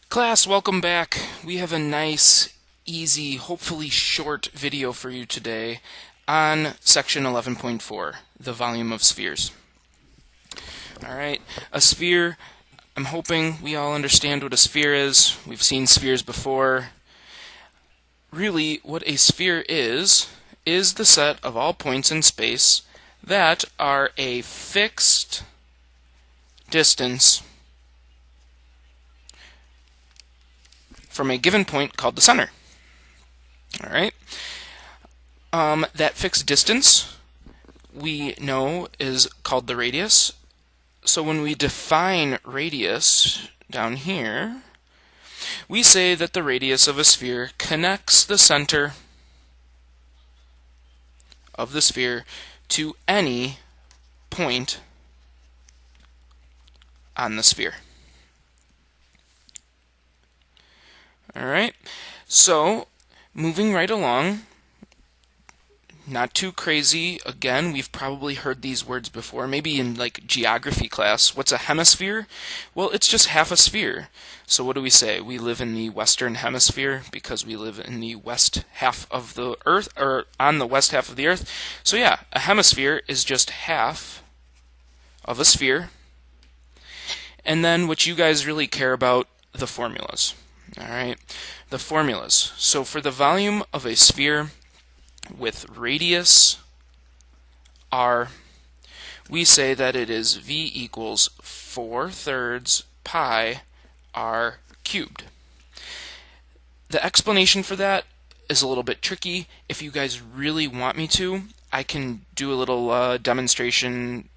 Class, welcome back. We have a nice, easy, hopefully short video for you today on section 11.4, the volume of spheres. Alright, a sphere, I'm hoping we all understand what a sphere is. We've seen spheres before. Really, what a sphere is the set of all points in space that are a fixed distance from a given point called the center. All right. That fixed distance we know is called the radius. So when we define radius down here, we say that the radius of a sphere connects the center of the sphere to any point on the sphere. All right. So moving right along, not too crazy. Again, we've probably heard these words before, maybe in like geography class. What's a hemisphere? Well, it's just half a sphere. So what do we say? We live in the western hemisphere because we live in the west half of the earth, or on the west half of the earth. So yeah, a hemisphere is just half of a sphere. And then what you guys really care about, the formulas. All right, the formulas. So for the volume of a sphere with radius r, we say that it is v equals 4/3 pi r cubed. The explanation for that is a little bit tricky. If you guys really want me to, I can do a little demonstration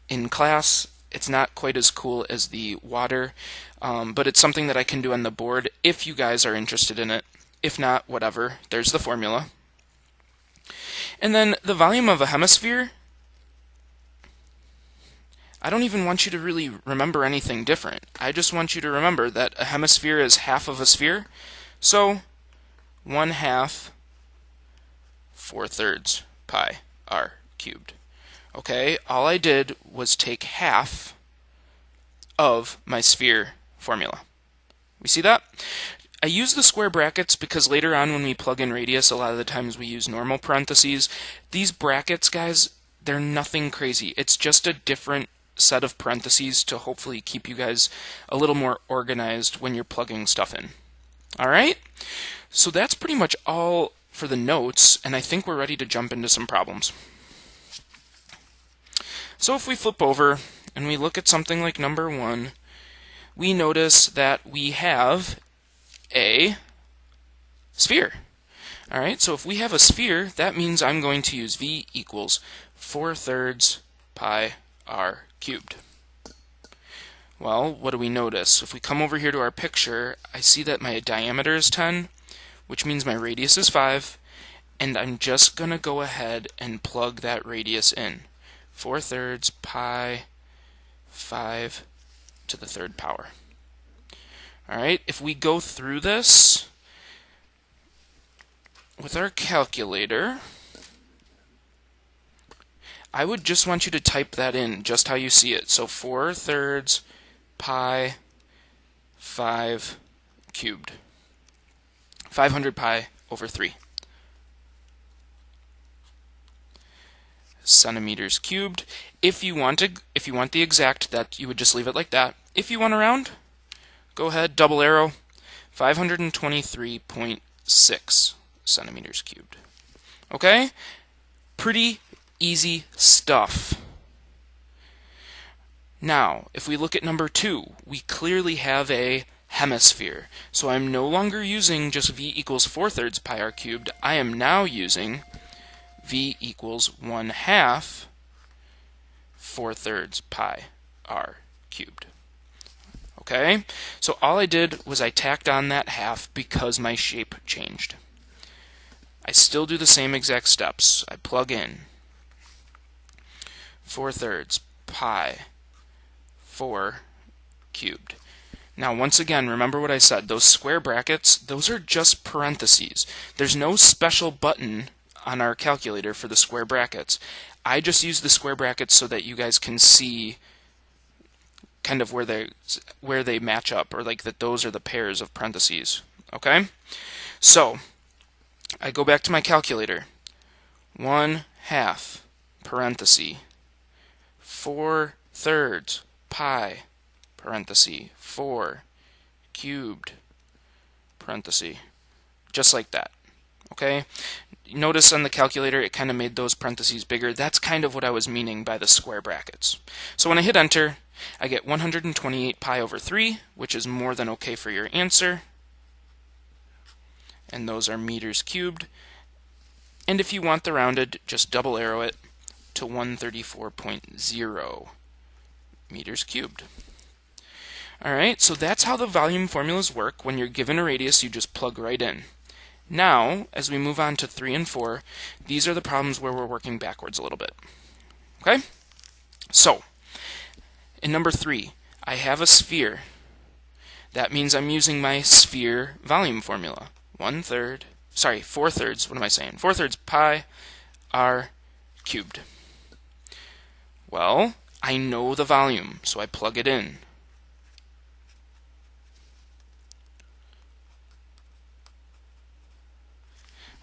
in class. It's not quite as cool as the water, but it's something that I can do on the board if you guys are interested in it. If not, whatever. There's the formula. And then the volume of a hemisphere, I don't even want you to really remember anything different. I just want you to remember that a hemisphere is half of a sphere. So 1/2 4/3 pi r cubed. Okay, all I did was take half of my sphere formula. We see that? I use the square brackets because later on when we plug in radius, a lot of the times we use normal parentheses. These brackets, guys, they're nothing crazy. It's just a different set of parentheses to hopefully keep you guys a little more organized when you're plugging stuff in. All right? So that's pretty much all for the notes, and I think we're ready to jump into some problems. So if we flip over and we look at something like number 1, we notice that we have a sphere. All right, so if we have a sphere, that means I'm going to use v equals 4/3 pi r cubed. Well, what do we notice? If we come over here to our picture, I see that my diameter is 10, which means my radius is 5, and I'm just going to go ahead and plug that radius in. 4/3 pi 5 to the 3rd power. All right, if we go through this with our calculator, I would just want you to type that in just how you see it. So 4/3 pi 5 cubed. 500 pi over 3. Centimeters cubed. If you want the exact, that you would just leave it like that. If you want to round, go ahead, double arrow, 523.6 centimeters cubed. Okay? Pretty easy stuff. Now, if we look at number 2, we clearly have a hemisphere. So I'm no longer using just v equals 4/3 pi r cubed. I am now using v equals 1/2 4/3 pi r cubed. Okay, so all I did was I tacked on that half because my shape changed. I still do the same exact steps. I plug in 4/3 pi 4 cubed. Now once again, remember what I said. Those square brackets, those are just parentheses. There's no special button on our calculator for the square brackets. I just use the square brackets so that you guys can see kind of where they match up, or like that those are the pairs of parentheses. Okay? So I go back to my calculator. 1/2 parenthesis 4/3 pi parenthesis 4 cubed parenthesis, just like that. Okay? Notice on the calculator it kind of made those parentheses bigger. That's kind of what I was meaning by the square brackets. So when I hit enter, I get 128 pi over 3, which is more than okay for your answer. And those are meters cubed. And if you want the rounded, just double arrow it to 134.0 meters cubed. Alright, so that's how the volume formulas work. When you're given a radius, you just plug right in. Now, as we move on to 3 and 4, these are the problems where we're working backwards a little bit. Okay? So, in number 3, I have a sphere. That means I'm using my sphere volume formula. 4/3, what am I saying? 4/3 pi r cubed. Well, I know the volume, so I plug it in.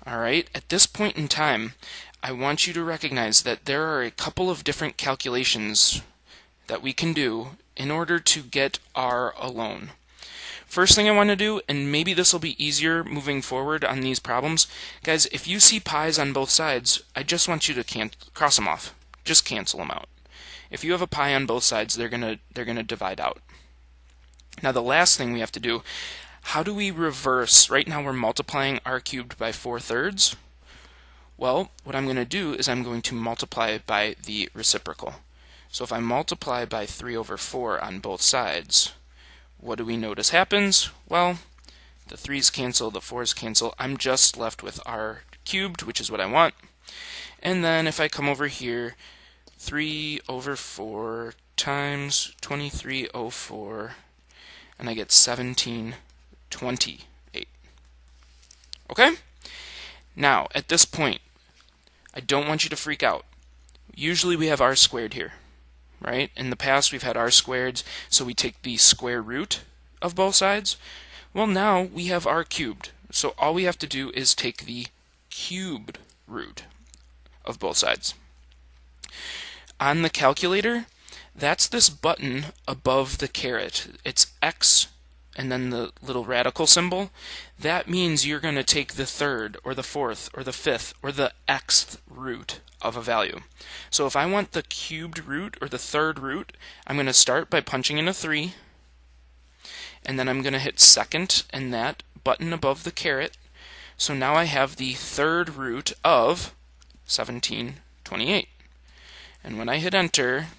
Alright, at this point in time, I want you to recognize that there are a couple of different calculations that we can do in order to get r alone. First thing I want to do, and maybe this will be easier moving forward on these problems, guys, if you see pi's on both sides, I just want you to cross them off. Just cancel them out. If you have a pi on both sides, they're gonna divide out. Now the last thing we have to do, how do we reverse? Right now we're multiplying r cubed by 4/3. Well, what I'm going to do is I'm going to multiply by the reciprocal. So if I multiply by 3/4 on both sides, what do we notice happens? Well, the 3's cancel, the 4's cancel. I'm just left with r cubed, which is what I want. And then if I come over here, 3/4 times 23/04, and I get 17/28. Okay? Now, at this point, I don't want you to freak out. Usually we have r squared here, right? In the past we've had r squared, so we take the square root of both sides. Well, now we have r cubed, so all we have to do is take the cubed root of both sides. On the calculator, that's this button above the caret. It's X and then the little radical symbol. That means you're going to take the third or the fourth or the fifth or the xth root of a value. So if I want the cubed root or the third root, I'm going to start by punching in a 3, and then I'm going to hit second and that button above the caret. So now I have the third root of 17/28. And when I hit enter,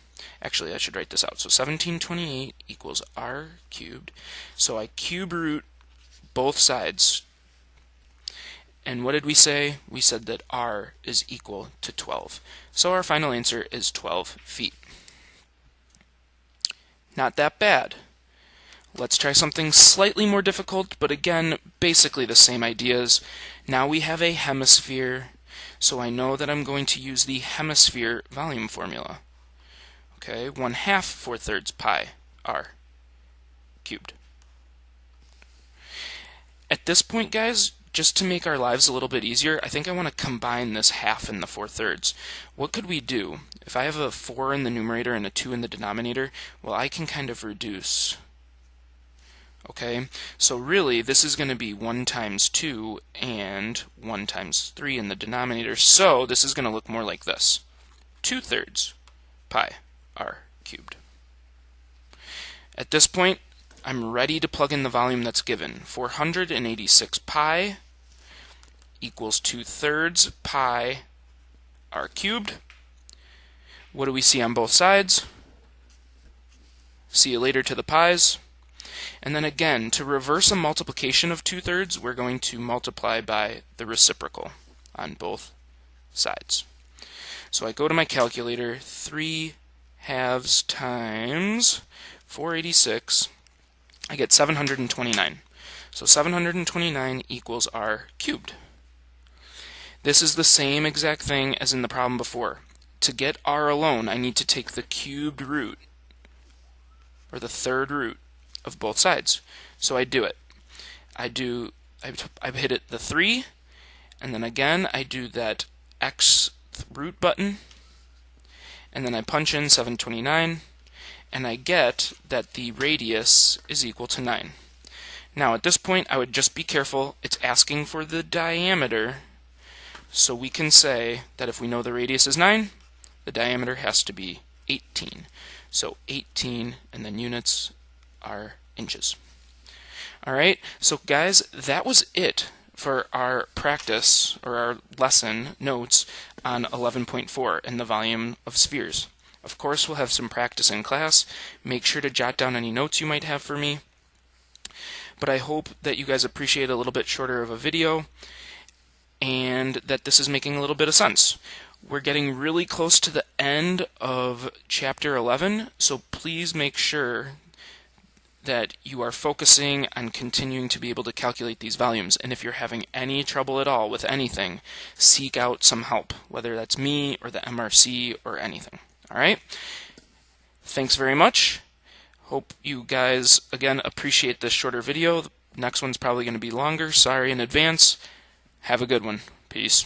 actually I should write this out. So 17/28 equals r cubed. So I cube root both sides. And what did we say? We said that r is equal to 12. So our final answer is 12 feet. Not that bad. Let's try something slightly more difficult, but again, basically the same ideas. Now we have a hemisphere, so I know that I'm going to use the hemisphere volume formula. Okay, 1/2 4/3 pi r cubed. At this point, guys, just to make our lives a little bit easier, I think I want to combine this half and the 4/3. What could we do? If I have a 4 in the numerator and a 2 in the denominator, well, I can kind of reduce. Okay, so really this is going to be 1 times 2 and 1 times 3 in the denominator, so this is going to look more like this. 2/3 pi r cubed. At this point, I'm ready to plug in the volume that's given. 486 pi equals 2/3 pi r cubed. What do we see on both sides? See you later to the pi's. And then again, to reverse a multiplication of 2/3, we're going to multiply by the reciprocal on both sides. So I go to my calculator, 3/2 times 486, I get 729. So 729 equals r cubed. This is the same exact thing as in the problem before. To get r alone, I need to take the cubed root, or the third root of both sides. So I do it. I hit it the 3, and then again I do that X root button, and then I punch in 729, and I get that the radius is equal to 9. Now at this point I would just be careful. It's asking for the diameter, so we can say that if we know the radius is 9, the diameter has to be 18. So 18, and then units are inches. Alright, so guys, that was it for our practice, or our lesson notes on 11.4 in the volume of spheres. Of course, we'll have some practice in class. Make sure to jot down any notes you might have for me. But I hope that you guys appreciate a little bit shorter of a video, and that this is making a little bit of sense. We're getting really close to the end of chapter 11, so please make sure that you are focusing on continuing to be able to calculate these volumes. And if you're having any trouble at all with anything, seek out some help, whether that's me or the MRC or anything. Alright? Thanks very much. Hope you guys, again, appreciate this shorter video. The next one's probably going to be longer. Sorry in advance. Have a good one. Peace.